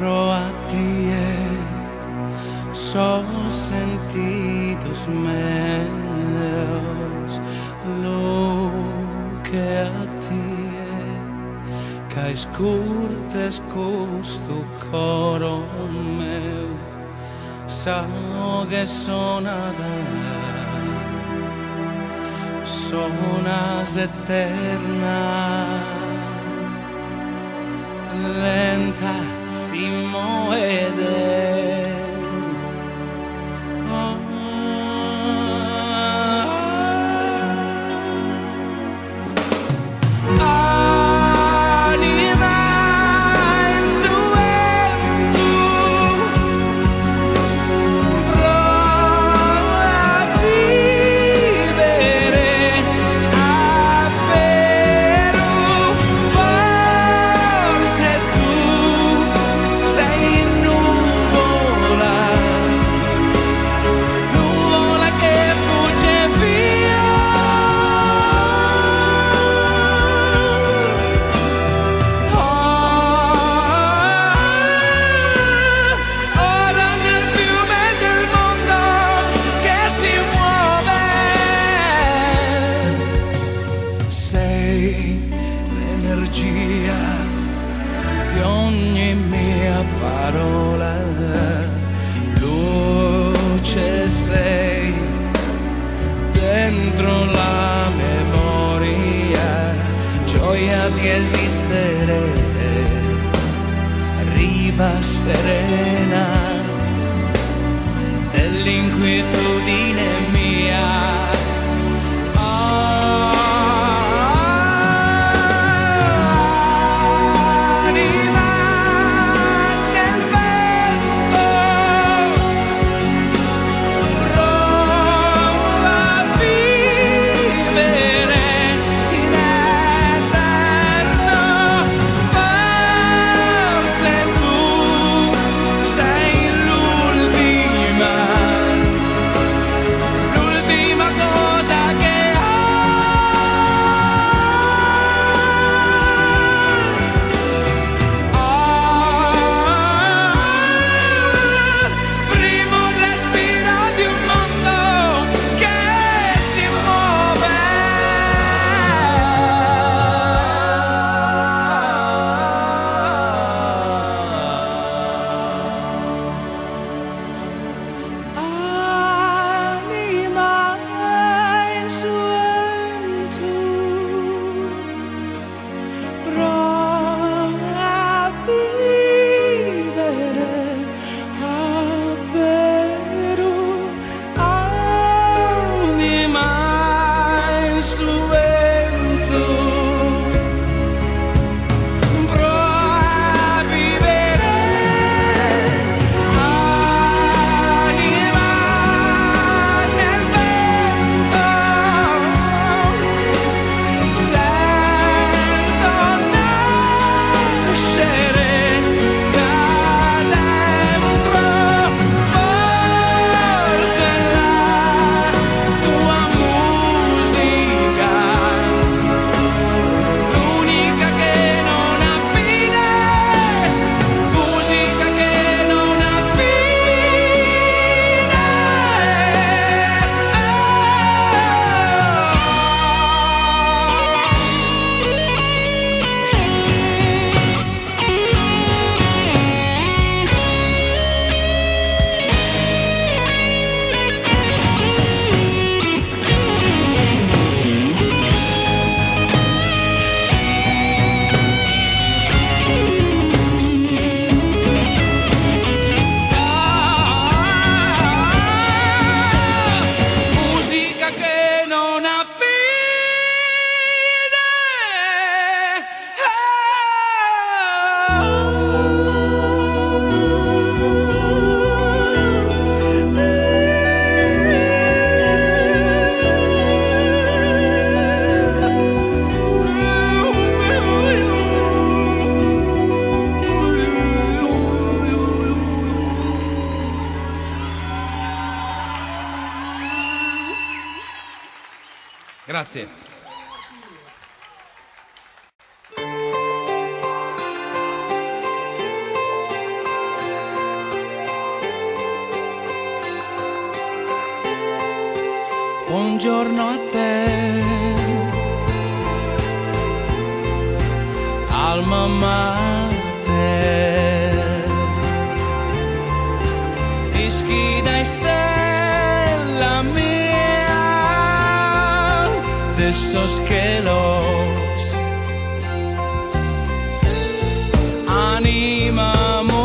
proatie son sentidos meus lo que a ti cai scurtes custo coro meu sao che sonas eterna lenta si muove. Di ogni mia parola, luce sei dentro la memoria, gioia di esistere, riva serena nell'inquietudine mia. Grazie. buongiorno a te, alma mater, ischida stella mía de esos kelos, anima mundi,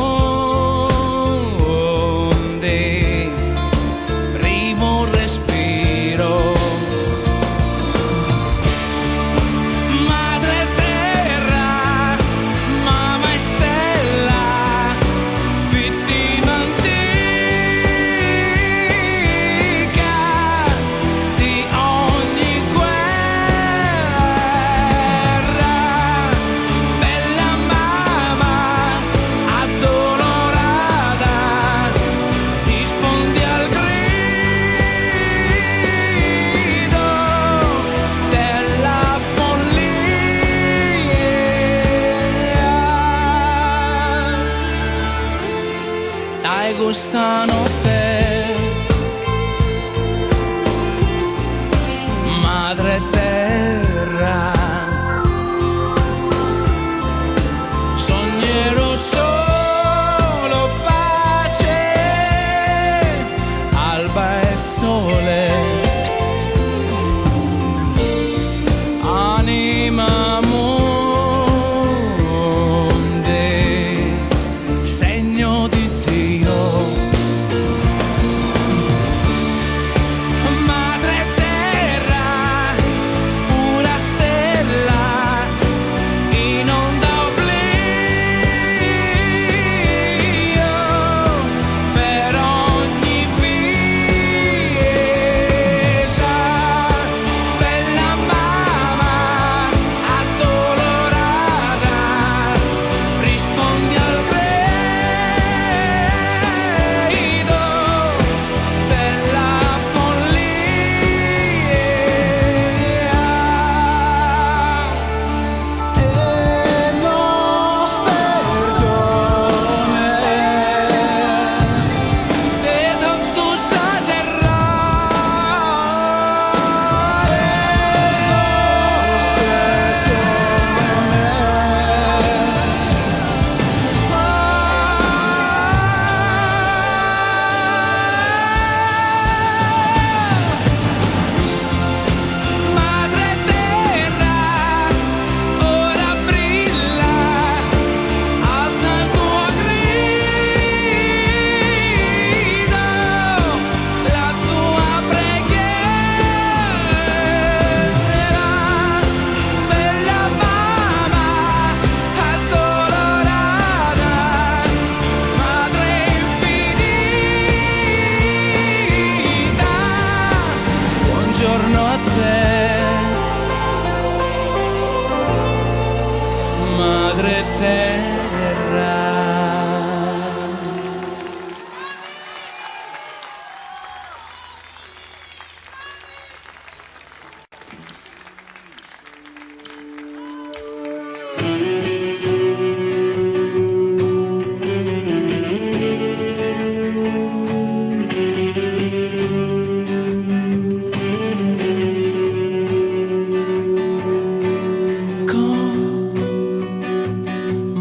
primo respiro. Madre terra, mamma stella, vittima antica di ogni guerra, bella mamma addolorata, rispondi al grido della follia. Dai questa notte, madre terra, sognerò solo pace, alba e sole, anima mundi, segno di Dio. Madre terra, pura stella, in onda oblio, per ogni vita, bella mamma addolorata, rispondi al grido della follia. E nos perdones de tantos Madre terra, ora brilla, alza il tuo grido, la tua preghiera, bella mamma addolorata, madre infinita, buongiorno a te, madre terra.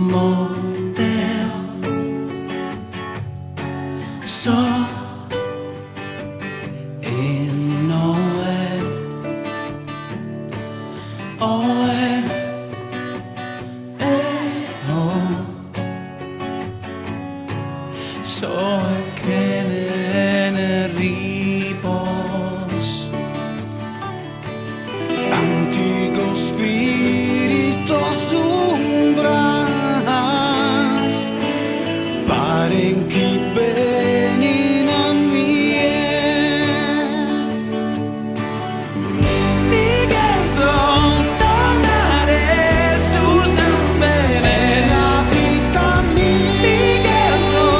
Como Deo, so in Noe, Oe, O, so che ne ripos, antico spirito sombras, paren chi benin a mie. Diga son tornare su San Bene, la vita mia. Diga son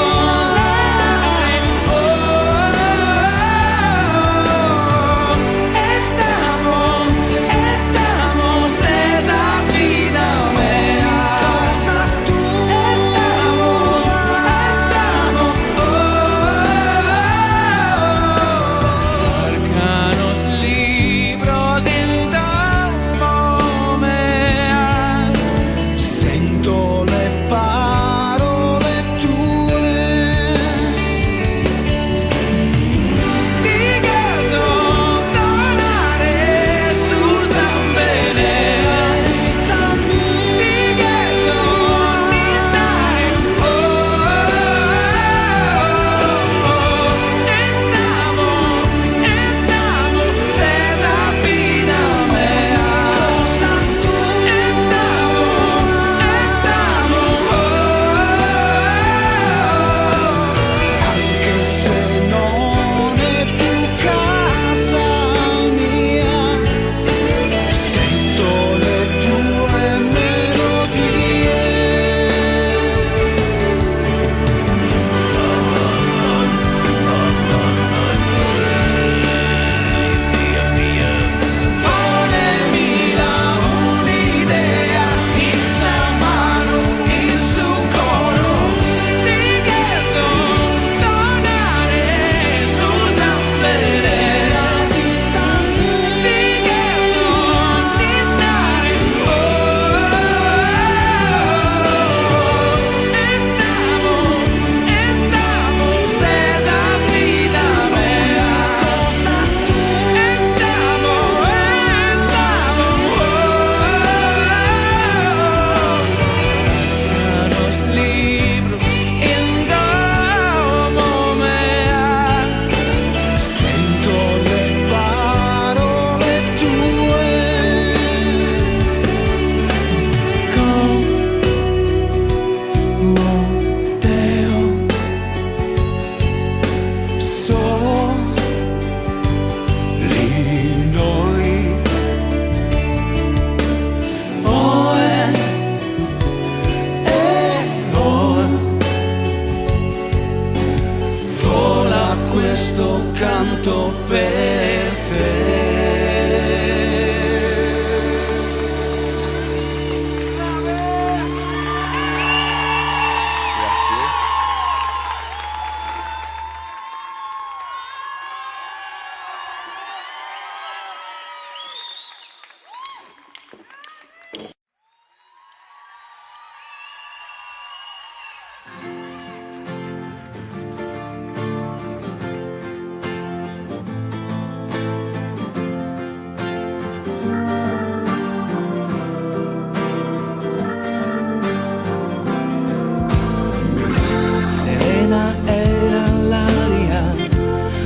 sirena era l'aria,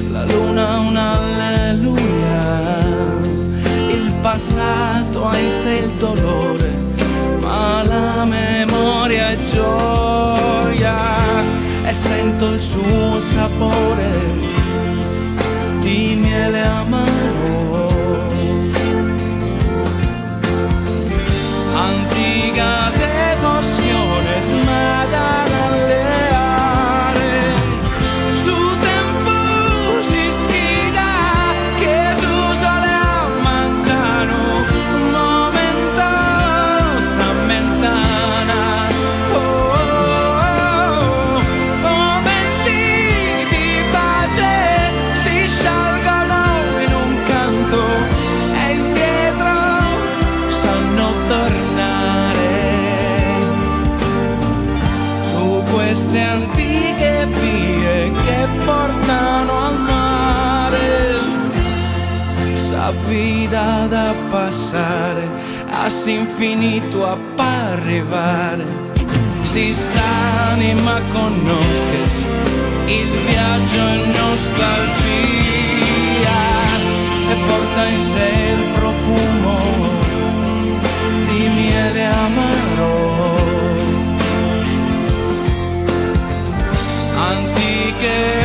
la luna un alleluia. Il passato ha in sé il dolore, ma la memoria è gioia. E sento il suo sapore di miele amaro. Anticas emociones matan alle are. Su tempo si esquina que su sole a manzano, un momento s'ammentana. Oh, oh, oh, momenti di pace si sciolgono in un canto e indietro sanno tornare. Su queste antiche vie che portano al mare, sa vida da passare, así infinito a arrivare. Si sani ma conosques il viaggio in nostalgia e porta in sé il profumo di miele amaro. Antiche